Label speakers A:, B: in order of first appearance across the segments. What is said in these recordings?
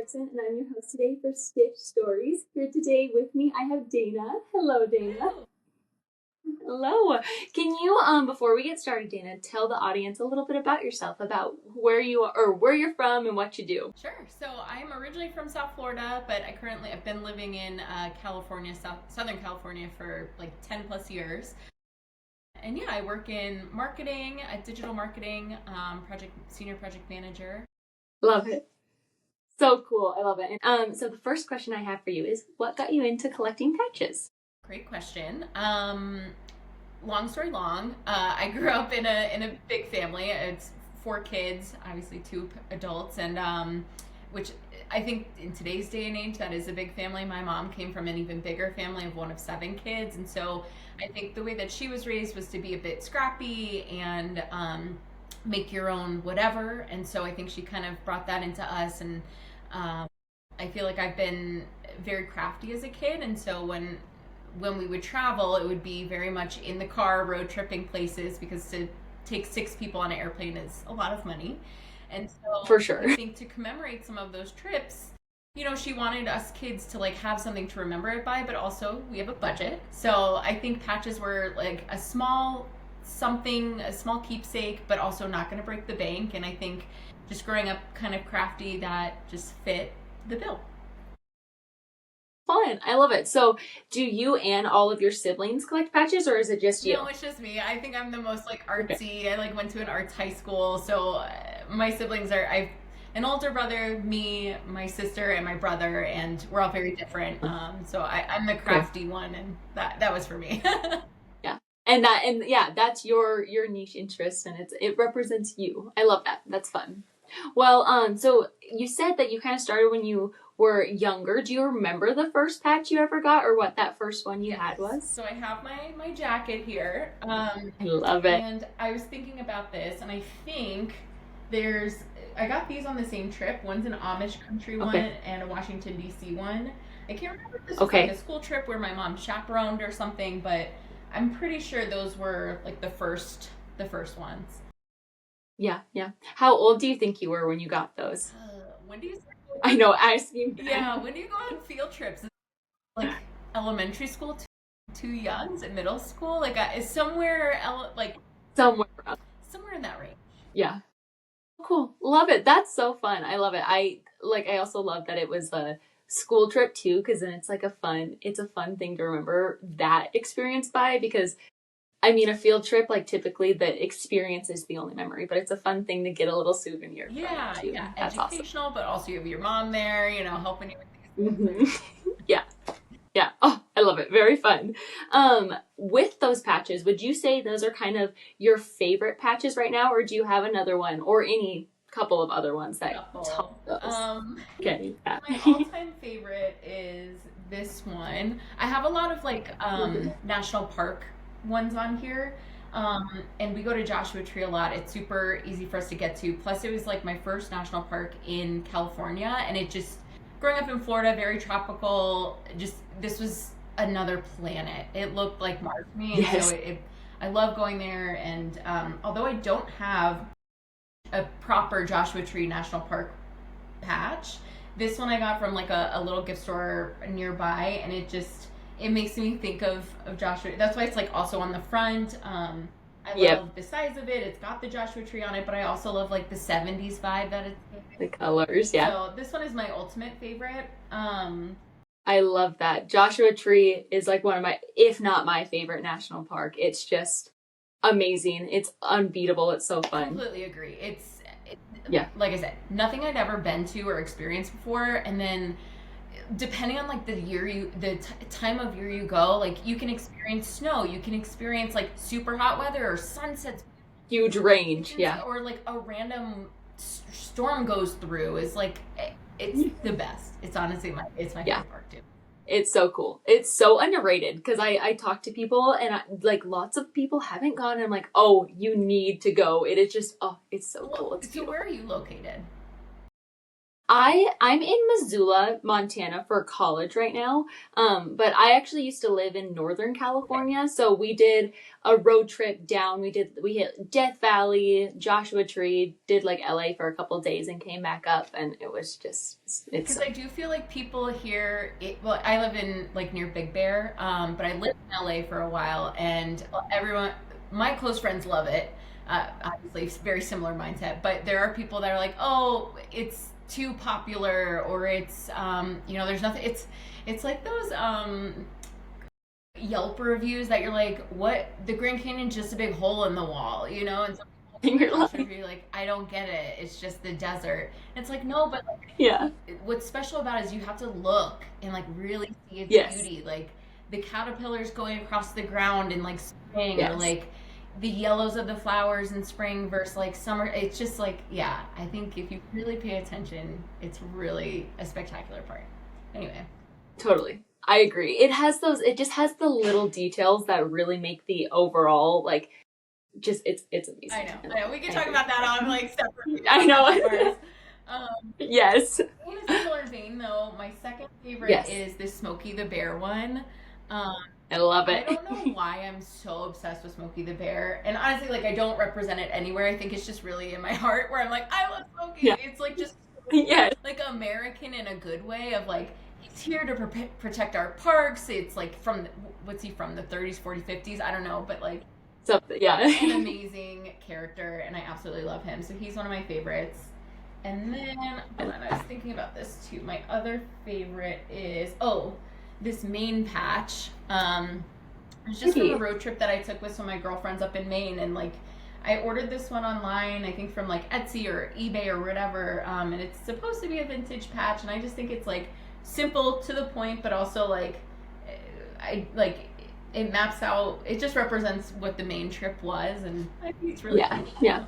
A: Erickson, and I'm your host today for Stitch Stories. Here today with me, I have Dana. Hello, Dana. Hello. Can you, before we get started, Dana, tell the audience a little bit about yourself, about where you are, or where you're from and what you do?
B: Sure. So I'm originally from South Florida, but I've been living in California, Southern California for like 10 plus years. And yeah, I work in marketing, digital marketing, senior project manager.
A: Love it. So cool. I love it. And, so the first question I have for you is, what got you into collecting patches?
B: Great question. Long story long. I grew up in a big family. It's 4 kids, obviously 2 adults, and which I think in today's day and age that is a big family. My mom came from an even bigger family of one of 7 kids, and so I think the way that she was raised was to be a bit scrappy and make your own whatever. And so I think she kind of brought that into us, and I feel like I've been very crafty as a kid, and so when we would travel, it would be very much in the car, road tripping places, because to take 6 people on an airplane is a lot of money. And so
A: For sure.
B: I think to commemorate some of those trips, she wanted us kids to like have something to remember it by, but also we have a budget. So I think patches were like a small keepsake, but also not going to break the bank. And I think just growing up kind of crafty, that just fit the bill.
A: Fun. I love it. So do you and all of your siblings collect patches, or is it just you?
B: No, it's just me. I think I'm the most like artsy. I like went to an arts high school. So my siblings I've an older brother, me, my sister, and my brother, and we're all very different. So I'm the crafty one, and that was for me.
A: Yeah. And that's your niche interest, and it represents you. I love that. That's fun. Well, so you said that you kind of started when you were younger. Do you remember the first patch you ever got, or what that first one you had was?
B: So I have my jacket here.
A: I love it.
B: And I was thinking about this, and I think I got these on the same trip. One's an Amish country one and a Washington, D.C. one. I can't remember if this was like a school trip where my mom chaperoned or something, but I'm pretty sure those were like the first ones.
A: Yeah. How old do you think you were when you got those?
B: When do you start?
A: I know, asking.
B: Yeah, when do you go on field trips? Like elementary school, too young? Is it middle school? Like is somewhere somewhere in that range.
A: Yeah. Cool. Love it. That's so fun. I love it. I also love that it was a school trip too, because then it's a fun thing to remember that experience by, because I mean, a field trip, like typically the experience is the only memory, but it's a fun thing to get a little souvenir.
B: Yeah,
A: from,
B: yeah.
A: That's
B: educational, awesome. But also you have your mom there, helping you with
A: things. Yeah. Oh, I love it. Very fun. With those patches, would you say those are kind of your favorite patches right now, or do you have another one or any couple of other ones that top those?
B: Okay. My all-time favorite is this one. I have a lot of national park ones on here, and we go to Joshua Tree a lot. It's super easy for us to get to, plus it was like my first national park in California, and it just, growing up in Florida, very tropical, just this was another planet. It looked like Mars to me, and yes. So I love going there. And although I don't have a proper Joshua Tree National Park patch, this one I got from like a little gift store nearby, and it makes me think of Joshua. That's why it's like also on the front. I love the size of it. It's got the Joshua Tree on it, but I also love like the 70s vibe that it's
A: the colors. Yeah.
B: So this one is my ultimate favorite.
A: I love that. Joshua Tree is like one of my, if not my favorite national park. It's just amazing. It's unbeatable. It's so fun.
B: I completely agree. Yeah. Like I said, nothing I'd ever been to or experienced before, and then depending on like the time of year you go, like you can experience snow, you can experience like super hot weather or sunsets,
A: huge range,
B: or like a random storm goes through. Is like it's the best. It's honestly my favorite park too.
A: It's so cool. It's so underrated, because I talk to people, and lots of people haven't gone, and I'm like, oh, you need to go. It is just, it's so cool. It's
B: so where are you located?
A: I'm in Missoula, Montana for college right now. But I actually used to live in Northern
B: Okay.
A: California, so we did a road trip down. We hit Death Valley, Joshua Tree, did like LA for a couple of days and came back up, and it was just it's
B: Because I do feel like people here, well, I live in like near Big Bear, but I lived in LA for a while, and everyone, my close friends love it. Obviously, it's very similar mindset, but there are people that are like, oh, it's too popular, or it's, there's nothing. It's like those Yelp reviews that you're like, what? The Grand Canyon's just a big hole in the wall, you know? And some people
A: in
B: give a
A: your
B: Joshua
A: life.
B: review like, I don't get it. It's just the desert. And it's like, no, but
A: Yeah.
B: what's special about it is you have to look and like really see its
A: Yes.
B: beauty. Like the caterpillars going across the ground in like spring, or
A: Yes.
B: like the yellows of the flowers in spring versus like summer. It's just like, yeah, I think if you really pay attention, it's really a spectacular part. Anyway,
A: Totally. I agree. It just has the little details that really make the overall, like, just, it's
B: I
A: amazing.
B: know,
A: I
B: I
A: love
B: know.
A: it.
B: We could
A: I
B: talk
A: agree.
B: about that on like
A: I
B: separate
A: know.
B: bars. Um,
A: Yes.
B: in a similar vein, though, my second favorite
A: Yes.
B: is the Smokey the Bear one. Um,
A: I love
B: I
A: it.
B: don't know why I'm so obsessed with Smokey the Bear. And honestly, like I don't represent it anywhere. I think it's just really in my heart where I'm like, I love Smokey.
A: Yeah.
B: It's like just
A: Yes.
B: like American in a good way of like he's here to protect our parks. It's like from what's he from, the 30s, 40s, 50s? I don't know, but like
A: Something. Yeah.
B: an amazing character and I absolutely love him. So he's one of my favorites. And then, hold on, I was thinking about this too. My other favorite is, this Maine patch. It was just from a
A: Pretty.
B: road trip that I took with some of my girlfriends up in Maine, and like I ordered this one online, I think from like Etsy or eBay or whatever, and it's supposed to be a vintage patch, and I just think it's like simple to the point, but also like I like it maps out. It just represents what the Maine trip was, and I think it's really
A: Yeah.
B: cool.
A: Yeah.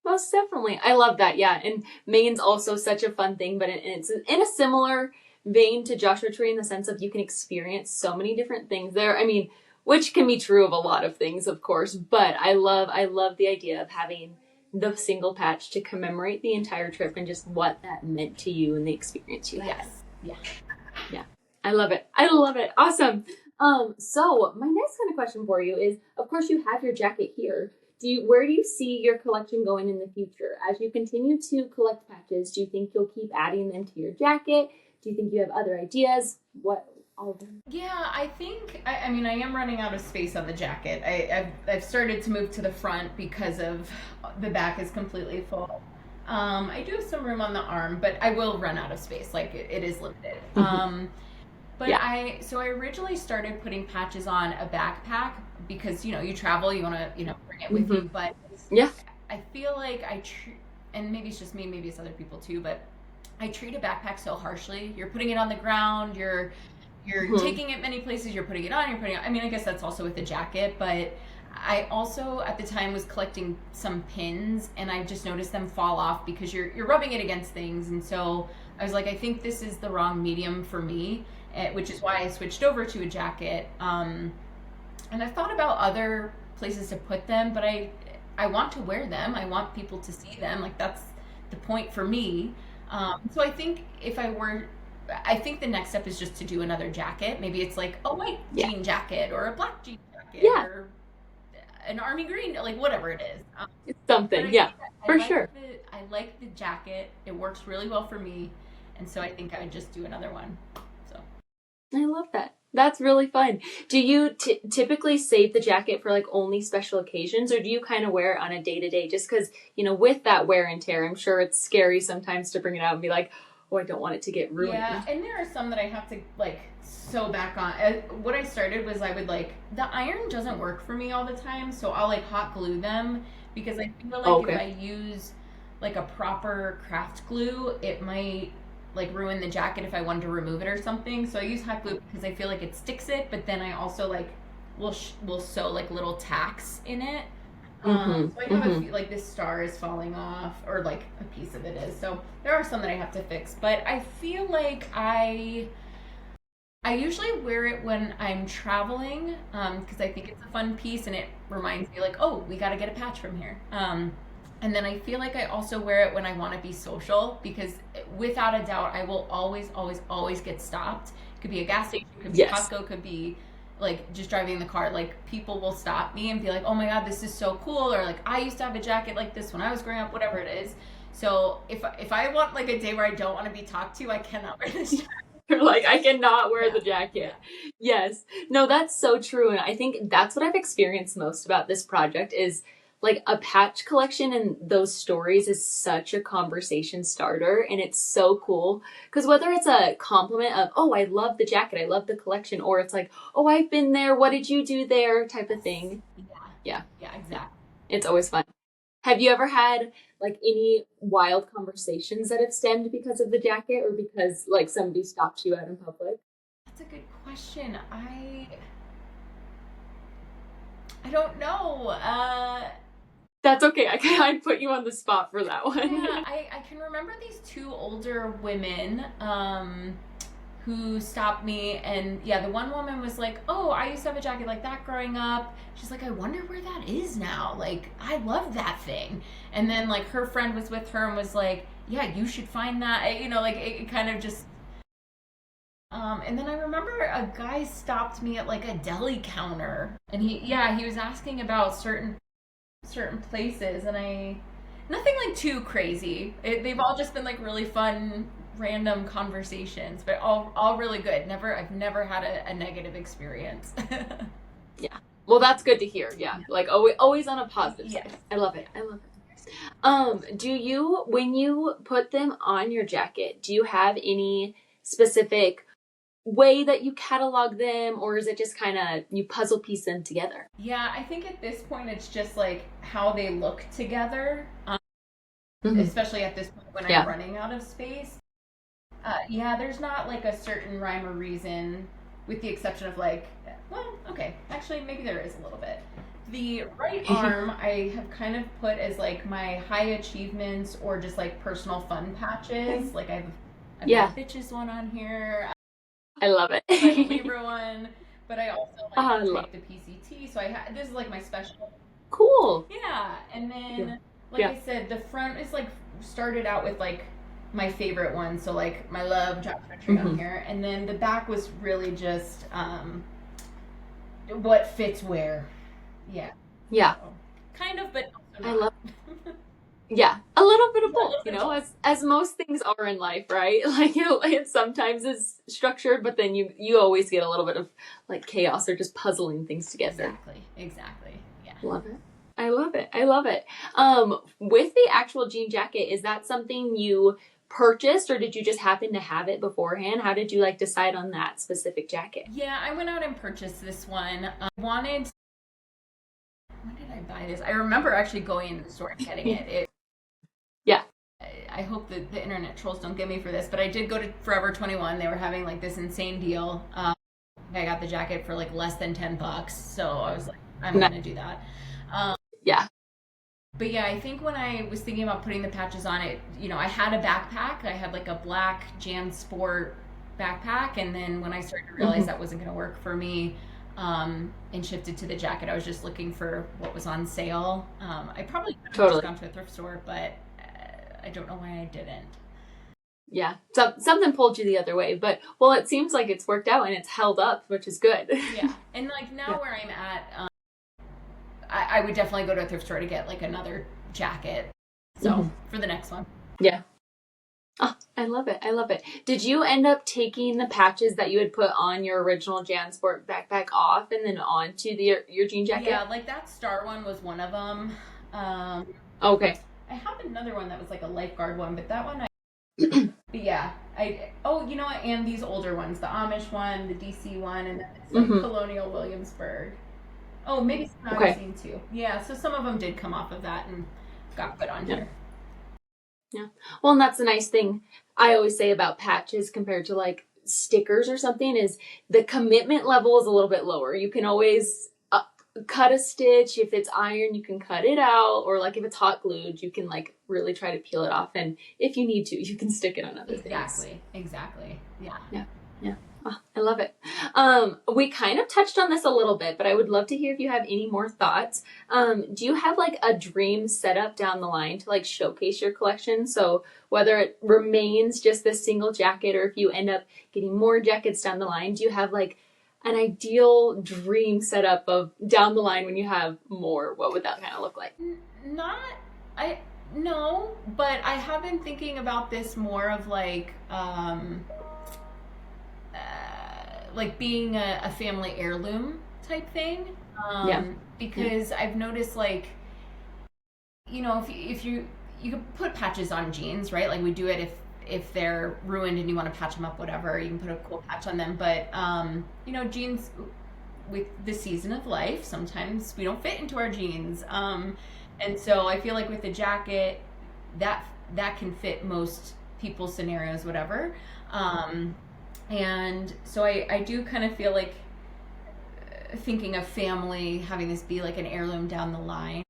A: Most definitely. I love that. Yeah. And Maine's also such a fun thing, but it's in a similar vein to Joshua Tree in the sense of you can experience so many different things there. I mean, which can be true of a lot of things, of course, but I love the idea of having the single patch to commemorate the entire trip and just what that meant to you and the experience you had.
B: Yes, yeah.
A: Yeah. I love it. I love it. Awesome. So my next kind of question for you is, of course, you have your jacket here. Where do you see your collection going in the future? As you continue to collect patches, do you think you'll keep adding them to your jacket? Do you think you have other ideas? What all of them?
B: Yeah, I think I mean I am running out of space on the jacket. I've started to move to the front because of the back is completely full. I do have some room on the arm, but I will run out of space. Like it is limited. But
A: Yeah.
B: I originally started putting patches on a backpack because you travel, you want to bring it with you.
A: Hmm.
B: But
A: Yeah.
B: I feel like and maybe it's just me, maybe it's other people too, but I treat a backpack so harshly. You're putting it on the ground, you're
A: Hmm.
B: taking it many places, you're putting it on, you're putting it I mean, I guess that's also with the jacket, but I also at the time was collecting some pins and I just noticed them fall off because you're rubbing it against things, and so I was like, I think this is the wrong medium for me, which is why I switched over to a jacket. And I've thought about other places to put them, but I want to wear them. I want people to see them. Like that's the point for me. So I think I think the next step is just to do another jacket. Maybe it's like a white
A: Yeah.
B: jean jacket or a black jean jacket
A: Yeah.
B: or an army green, like whatever it is.
A: It's
B: But
A: something.
B: I
A: Yeah.
B: think
A: For sure.
B: I like the jacket. It works really well for me, and so I think I would just do another one. So.
A: I love that. That's really fun. Do you typically save the jacket for like only special occasions, or do you kind of wear it on a day to day? Just because, with that wear and tear, I'm sure it's scary sometimes to bring it out and be like, oh, I don't want it to get
B: Yeah,
A: ruined.
B: and there are some that I have to like sew back on. What I started was I would like the iron doesn't work for me all the time, so I'll like hot glue them because I feel
A: Oh,
B: like if
A: okay.
B: I use like a proper craft glue, it might like ruin the jacket if I wanted to remove it or something. So I use hot glue because I feel like it sticks it, but then I also like will sew like little tacks in it.
A: Mm-hmm.
B: So I have a
A: Mm-hmm.
B: few, like this star is falling off, or like a piece of it is. So there are some that I have to fix, but I feel like I usually wear it when I'm traveling because I think it's a fun piece and it reminds me like, oh, we got to get a patch from here. And then I feel like I also wear it when I want to be social because without a doubt, I will always, always, always get stopped. It could be a gas station, could be
A: Yes.
B: Costco, could be like just driving in the car. Like people will stop me and be like, "Oh my God, this is so cool," or like, "I used to have a jacket like this when I was growing up," whatever it is. So if I want like a day where I don't want to be talked to, I cannot wear this jacket.
A: You're like, I cannot wear
B: Yeah,
A: the
B: yeah,
A: jacket. Yes. No, that's so true. And I think that's what I've experienced most about this project is like a patch collection and those stories is such a conversation starter. And it's so cool. Because whether it's a compliment of, oh, I love the jacket, I love the collection, or it's like, oh, I've been there, what did you do there type of
B: yes,
A: thing.
B: yeah,
A: Yeah.
B: yeah,
A: Yeah.
B: exactly.
A: It's always fun. Have you ever had like any wild conversations that have stemmed because of the jacket or because like somebody stopped you out in public?
B: That's a good question. I don't know.
A: That's okay. I put you on the spot for that one.
B: Yeah, I can remember these two older women who stopped me. And yeah, the one woman was like, "Oh, I used to have a jacket like that growing up." She's like, "I wonder where that is now. Like, I love that thing." And then, like, her friend was with her and was like, "Yeah, you should find that." You know, like, it kind of just. And then I remember a guy stopped me at like a deli counter, and he was asking about certain places, and I nothing like too crazy. They've all just been like really fun, random conversations, but all really good. I've never had a negative experience.
A: Yeah. Well, that's good to hear. Yeah. Like always on a positive
B: Yes.
A: side. I love it. I love it. Do you when you put them on your jacket, do you have any specific way that you catalog them or is it just kind of you puzzle piece them together?
B: Yeah, I think at this point it's just like how they look together,
A: Mhm.
B: especially at this point when I'm
A: Yeah.
B: running out of space. Yeah, there's not like a certain rhyme or reason, with the exception of like, well, okay, actually, maybe there is a little bit. The right arm, I have kind of put as like my high achievements or just like personal fun patches. Like I've
A: Yeah.
B: got a bitches one on here,
A: I love it.
B: I have a Libra one, but I also like
A: I love
B: take the PCT. So this is like my special.
A: cool.
B: Yeah, and
A: Yeah.
B: then like
A: Yeah.
B: I said, the front is like started out with like my favorite one, so like my love Joshua Tree on
A: Hmm.
B: here, and then the back was really just what fits where. Yeah,
A: Yeah.
B: so, kind of, but also
A: I
B: not.
A: love yeah, a little bit of
B: Yeah, a
A: both,
B: little bit of both.
A: as most things are in life, right? Like it sometimes is structured, but then you always get a little bit of like chaos or just puzzling things together.
B: Exactly. Yeah.
A: Love it. I love it. I love it. With the actual jean jacket, is that something you purchased or did you just happen to have it beforehand? How did you like decide on that specific jacket?
B: Yeah, I went out and purchased this one. I wanted. When did I buy this? I remember actually going into the store and getting it.
A: Yeah.
B: I hope that the internet trolls don't get me for this, but I did go to Forever 21. They were having like this insane deal. I got the jacket for like less than $10, so I was like, I'm
A: No.
B: gonna do that. Um,
A: Yeah.
B: but yeah, I think when I was thinking about putting the patches on it, I had a backpack. I had like a black Jan Sport backpack, and then when I started to realize
A: Hmm.
B: that wasn't gonna work for me, and shifted to the jacket, I was just looking for what was on sale. I probably could have just
A: Totally.
B: gone to a thrift store, but I don't know why I didn't.
A: Yeah. Something pulled you the other way, but well, it seems like it's worked out and it's held up, which is good.
B: Yeah, and like now
A: Yeah.
B: where I'm at, I would definitely go to a thrift store to get like another jacket. So
A: Mhm.
B: for the next one.
A: Yeah. Oh, I love it. I love it. Did you end up taking the patches that you had put on your original JanSport backpack off and then onto your jean jacket?
B: Yeah, like that star one was one of them.
A: Okay.
B: I have another one that was like a lifeguard one, but that one but yeah, you know what? And these older ones, the Amish one, the DC one, and then it's like
A: Mhm.
B: Colonial Williamsburg. Oh, maybe some
A: Okay.
B: magazine too. Yeah, so some of them did come off of that and got put on
A: Yeah.
B: here.
A: Yeah. Well, and that's the nice thing I always say about patches compared to like stickers or something is the commitment level is a little bit lower. You can always cut a stitch. If it's iron, you can cut it out. Or like if it's hot glued, you can like really try to peel it off. And if you need to, you can stick it on other things.
B: Exactly. Yeah.
A: Yeah. Yeah. Oh, I love it. We kind of touched on this a little bit, but I would love to hear if you have any more thoughts. Do you have like a dream setup down the line to like showcase your collection? So whether it remains just this single jacket or if you end up getting more jackets down the line, do you have like an ideal dream setup of down the line when you have more? What would that kind of look like?
B: Not, I, no, but I have been thinking about this more of like being a family heirloom type thing.
A: Yeah. Yeah.
B: Because I've noticed like, if you could put patches on jeans, right? Like we do it if they're ruined and you want to patch them up, whatever, you can put a cool patch on them. But jeans with the season of life, sometimes we don't fit into our jeans. And so I feel like with the jacket, that that can fit most people's scenarios, whatever. Um, and so I do kind of feel like thinking of family, having this be like an heirloom down the line.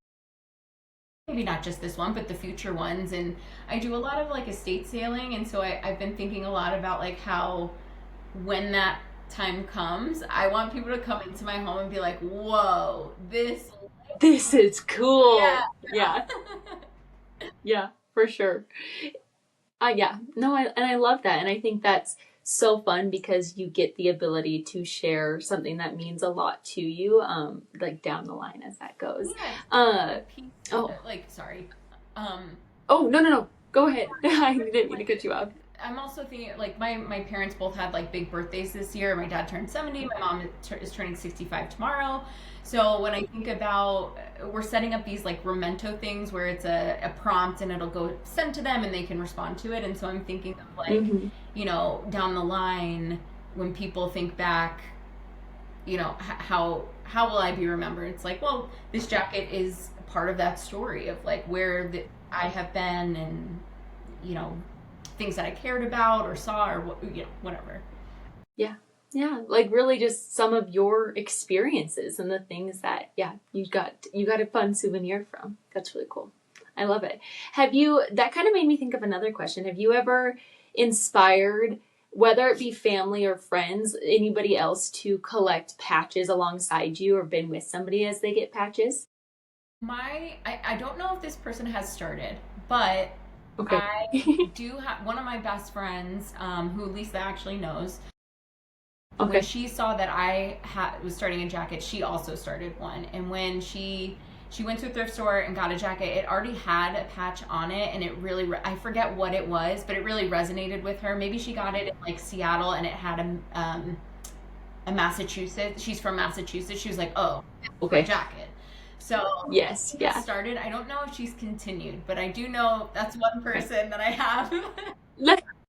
B: Maybe not just this one, but the future ones. And I do a lot of like estate sailing. And so I've been thinking a lot about like how when that time comes, I want people to come into my home and be like, whoa, this,
A: This is
B: yeah,
A: cool. Yeah.
B: yeah.
A: Yeah, for sure. Yeah, no, and I love that. And I think that's so fun because you get the ability to share something that means a lot to you, like down the line as that goes.
B: Yeah,
A: Uh,
B: a piece,
A: oh,
B: like, sorry. Um,
A: oh, no, no, no. Go ahead. I didn't mean to cut you off.
B: I'm also thinking like my parents both had like big birthdays this year. My dad turned 70. My mom is turning 65 tomorrow. So when I think about we're setting up these like memento things where it's a prompt and it'll go sent to them and they can respond to it. And so I'm thinking of like,
A: Hmm.
B: down the line when people think back, how will I be remembered? It's like, well, this jacket is part of that story of like I have been and you know things that I cared about or saw or whatever.
A: Yeah. Yeah, like really just some of your experiences and the things that, yeah, you got a fun souvenir from. That's really cool. I love it. That kind of made me think of another question. Have you ever inspired, whether it be family or friends, anybody else to collect patches alongside you or been with somebody as they get patches?
B: I don't know if this person has started, but
A: Okay.
B: I do have one of my best friends, who Lisa actually knows. When
A: Okay.
B: she saw that was starting a jacket, she also started one. And when she went to a thrift store and got a jacket, it already had a patch on it, and it really I forget what it was, but it really resonated with her. Maybe she got it in like Seattle, and it had a Massachusetts. She's from Massachusetts. She was like, "Oh, this is my
A: Okay.
B: jacket." So
A: Yes.
B: she has
A: Yeah.
B: started. I don't know if she's continued, but I do know that's one
A: Okay.
B: person that I have.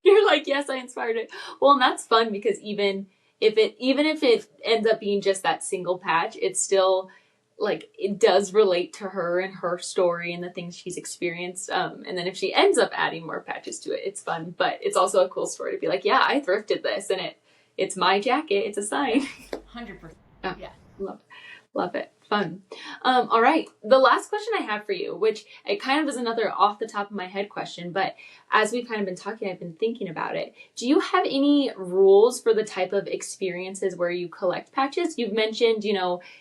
A: You're like, yes, I inspired it. Well, and that's fun because even if it ends up being just that single patch, it's still like it does relate to her and her story and the things she's experienced. And then if she ends up adding more patches to it, it's fun. But it's also a cool story to be like, yeah, I thrifted this and it's my jacket. It's a sign.
B: Yes, 100%.
A: Yeah,
B: Yeah.
A: love love it. Fun. All right. The last question I have for you, which it kind of is another off the top of my head question, but as we've kind of been talking, I've been thinking about it. Do you have any rules for the type of experiences where you collect patches? You've mentioned,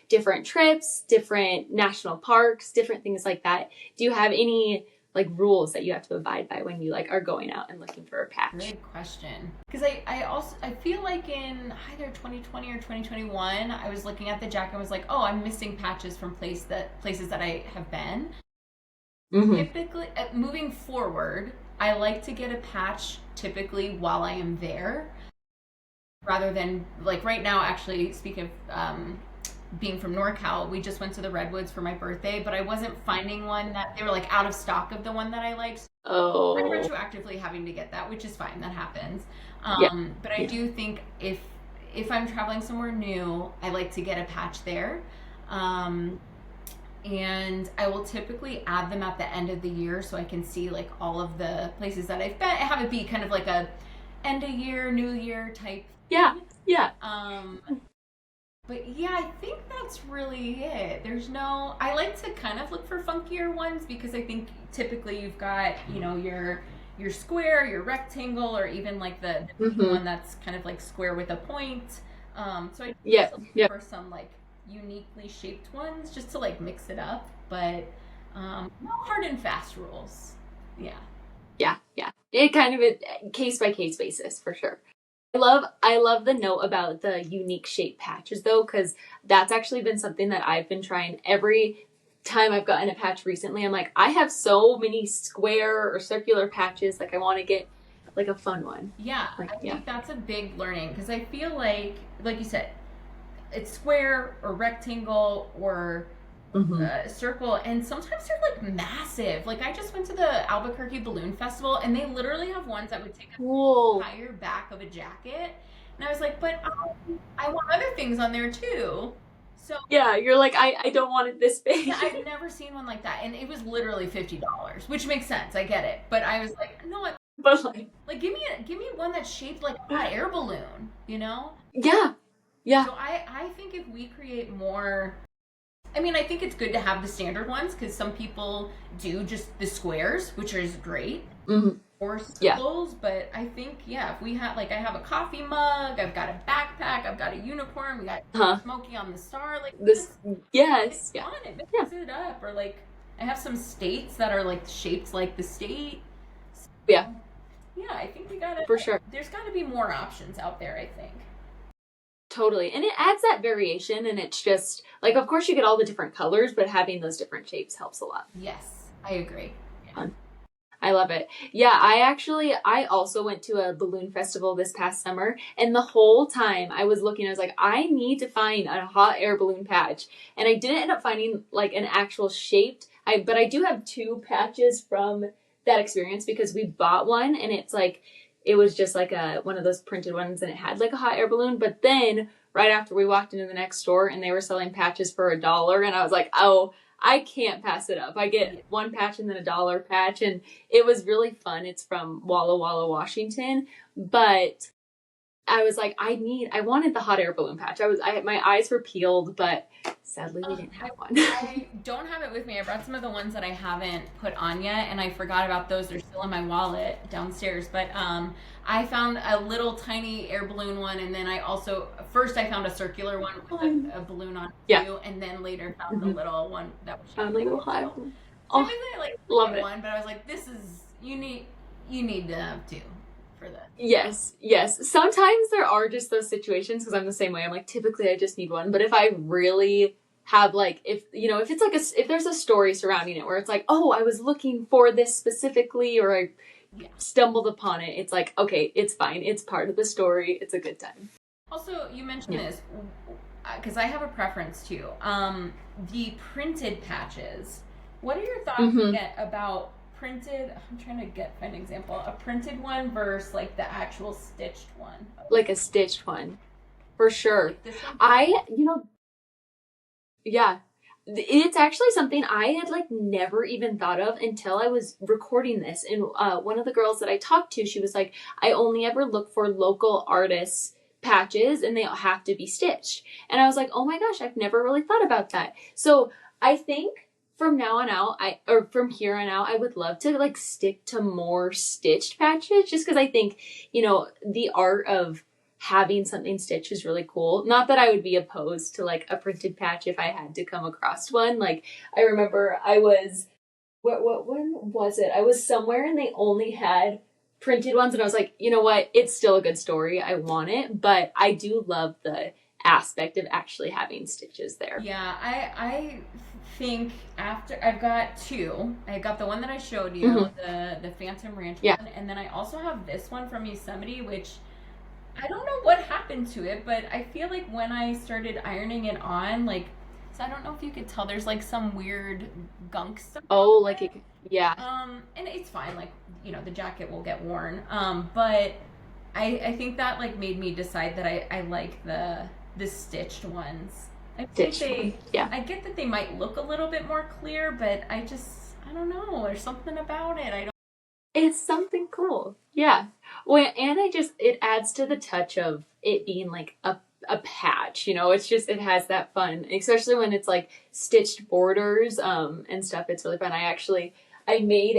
A: different trips, different national parks, different things like that. Do you have any like rules that you have to abide by when you like are going out and looking for a patch?
B: Good question. Because I feel like in either 2020 or 2021, I was looking at the jacket and was like, oh, I'm missing patches from places that I have been.
A: Mm-hmm.
B: Typically, moving forward, I like to get a patch typically while I am there, rather than like right now. Actually, speaking of being from NorCal, we just went to the Redwoods for my birthday, but I wasn't finding one that they were like out of stock of the one that I liked. I'm
A: Oh,
B: retroactively having to get that, which is fine. That happens.
A: yeah,
B: But I
A: yeah,
B: do think if I'm traveling somewhere new, I like to get a patch there. Um, and I will typically add them at the end of the year so I can see like all of the places that I've been. Have it be kind of like a end of year, new year type
A: yeah,
B: thing.
A: yeah.
B: Um, but yeah, I think that's really it. I like to kind of look for funkier ones because I think typically you've got, your your square, your rectangle, or even like the mini
A: Mm-hmm.
B: one that's kind of like square with a point. So I was
A: Yep.
B: looking
A: Yep.
B: for some like uniquely shaped ones just to like mix it up, but no hard and fast rules. Yeah.
A: Yeah. Yeah. It kind of is case by case basis for sure. I love the note about the unique shape patches though, because that's actually been something that I've been trying every time I've gotten a patch recently. I'm like, I have so many square or circular patches. Like I want to get like a fun one.
B: Yeah,
A: Like
B: I
A: yeah.
B: think that's a big learning because I feel like you said, it's square or rectangle or
A: Mm-hmm.
B: circle, and sometimes they're like massive. Like I just went to the Albuquerque Balloon Festival, and they literally have ones that would take up
A: Cool.
B: the entire back of a jacket, and I was like, but I want other things on there too. So
A: Yeah, you're like I don't want it this
B: yeah,
A: big.
B: I've never seen one like that, and it was literally $50, which makes sense. I get it, but I was like, no,
A: But like
B: like give me one that's shaped like a hot air balloon, you know?
A: yeah. Yeah.
B: So I think if we create more, I mean, I think it's good to have the standard ones because some people do just the squares, which is great,
A: Mm-hmm.
B: or
A: Yeah.
B: circles. But I think, yeah, if we have, like, I have a coffee mug, I've got a backpack, I've got a unicorn, we got
A: Huh.
B: Smokey on the star, like,
A: This
B: it's
A: yes. Yeah.
B: fun, it
A: Yeah.
B: mixes it up. Or, like, I have some states that are, like, shaped like the state.
A: Yeah,
B: So, yeah, I think we gotta,
A: for sure.
B: there's gotta be more options out there, I think.
A: Totally. And it adds that variation and it's just like of course you get all the different colors, but having those different shapes helps a lot.
B: Yes, I agree. Yeah.
A: Fun. I love it. Yeah, I also went to a balloon festival this past summer and the whole time I was looking, I was like, I need to find a hot air balloon patch. And I didn't end up finding like an actual shaped but I do have two patches from that experience because we bought one and it's like it was just like a one of those printed ones and it had like a hot air balloon. But then right after we walked into the next store and they were selling patches for $1 and I was like, oh, I can't pass it up. I
B: Yeah.
A: get one patch and then $1 patch and it was really fun. It's from Walla Walla, Washington. But I was like, I wanted the hot air balloon patch. My eyes were peeled, but sadly we didn't have one.
B: I don't have it with me. I brought some of the ones that I haven't put on yet, and I forgot about those. They're still in my wallet downstairs. But I found a little tiny air balloon one, and then I also first I found a circular one with a balloon on it
A: Yeah.
B: too, and then later found the
A: Mhm.
B: little one that was shaped
A: Like
B: like
A: a
B: a
A: hot air
B: wheel.
A: balloon.
B: So
A: Oh,
B: basically, I like
A: love
B: picked
A: it.
B: one, but I was like, this is you need to have two for this.
A: Yes, yes. Sometimes there are just those situations because I'm the same way. I'm like, typically I just need one. But if I really have like, if, you know, if it's like if there's a story surrounding it where it's like, oh, I was looking for this specifically or I
B: Yeah.
A: stumbled upon it, it's like, okay, it's fine. It's part of the story. It's a good time.
B: Also, you mentioned
A: Yeah.
B: this because I have a preference too. The printed patches. What are your thoughts
A: Mm-hmm.
B: about printed? I'm trying to find an example. A printed one versus like the actual stitched one.
A: Like a stitched one, for sure.
B: Like this one.
A: You know, yeah. It's actually something I had like never even thought of until I was recording this. And one of the girls that I talked to, she was like, I only ever look for local artists patches and they have to be stitched. And I was like, oh my gosh, I've never really thought about that. So I think from now on out, or from here on out, I would love to like stick to more stitched patches just because I think, you know, the art of having something stitched is really cool. Not that I would be opposed to like a printed patch if I had to come across one. Like I remember I was what when was it? I was somewhere and they only had printed ones and I was like, you know what? It's still a good story. I want it, but I do love the aspect of actually having stitches there.
B: Yeah, I think after I've got two. I got the one that I showed you,
A: Mm-hmm.
B: the Phantom Ranch
A: Yeah.
B: one, and then I also have this one from Yosemite, which I don't know what happened to it, but I feel like when I started ironing it on, like, so I don't know if you could tell, there's like some weird gunk stuff.
A: Oh, like it, yeah.
B: And it's fine, like, you know, the jacket will get worn. But I think that like made me decide that I like the stitched ones. I think
A: Stitched one. Yeah.
B: I get that they might look a little bit more clear, but I don't know, there's something about it. I don't.
A: It's something cool. Yeah. Well, and it adds to the touch of it being like a patch, you know, it's just, it has that fun, especially when it's like stitched borders, and stuff. It's really fun. I made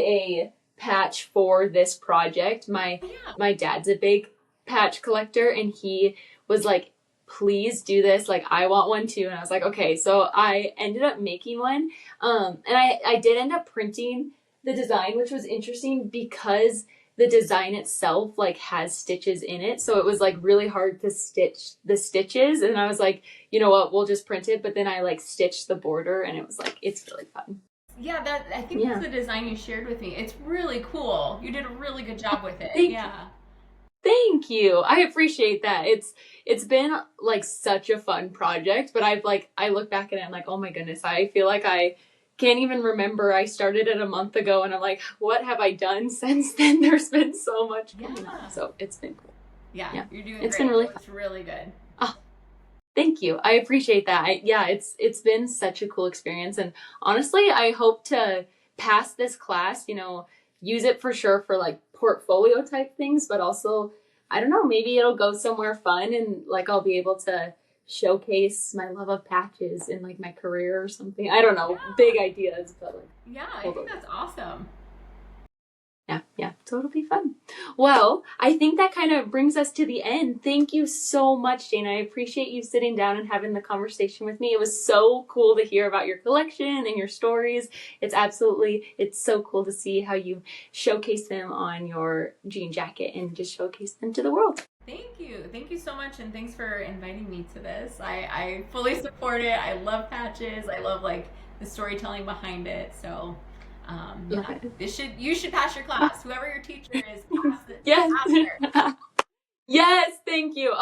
A: patch for this project.
B: Yeah.
A: My dad's a big patch collector, and he was like, please do this, like I want one too. And I was like, okay. So I ended up making one, and I did end up printing the design, which was interesting because the design itself like has stitches in it, so it was like really hard to stitch the stitches. And I was like, you know what, we'll just print it. But then I like stitched the border, and it was like, it's really fun.
B: Yeah, that I think
A: Yeah.
B: that's the design you shared with me. It's really cool. You did a really good job with it.
A: Thank
B: Yeah.
A: Thank you. I appreciate that. It's been like such a fun project, but I've like I look back at it and I'm like, oh my goodness, I feel like I can't even remember. I started it a month ago, and I'm like, what have I done since then? There's been so much going on.
B: Yeah.
A: So it's been cool.
B: Yeah,
A: Yeah.
B: you're doing
A: It's
B: great.
A: been really fun.
B: It's really good.
A: Oh, thank you. I appreciate that. Yeah, it's been such a cool experience, and honestly, I hope to pass this class, use it for sure for like portfolio type things, but also I don't know, maybe it'll go somewhere fun, and like I'll be able to showcase my love of patches in like my career or something. I don't know, big
B: Yeah.
A: ideas, but like
B: Yeah, I
A: hold
B: think
A: on.
B: that's awesome.
A: Yeah, so it'll be fun. Well, I think that kind of brings us to the end. Thank you so much, Dana. I appreciate you sitting down and having the conversation with me. It was so cool to hear about your collection and your stories. It's so cool to see how you showcase them on your jean jacket and just showcase them to the world.
B: Thank you. Thank you so much, and thanks for inviting me to this. I fully support it. I love patches. I love like the storytelling behind it. So
A: Love
B: yeah,
A: it.
B: you should pass your class. Whoever your teacher is, pass it.
A: Yes.
B: Pass her.
A: Yes, thank you.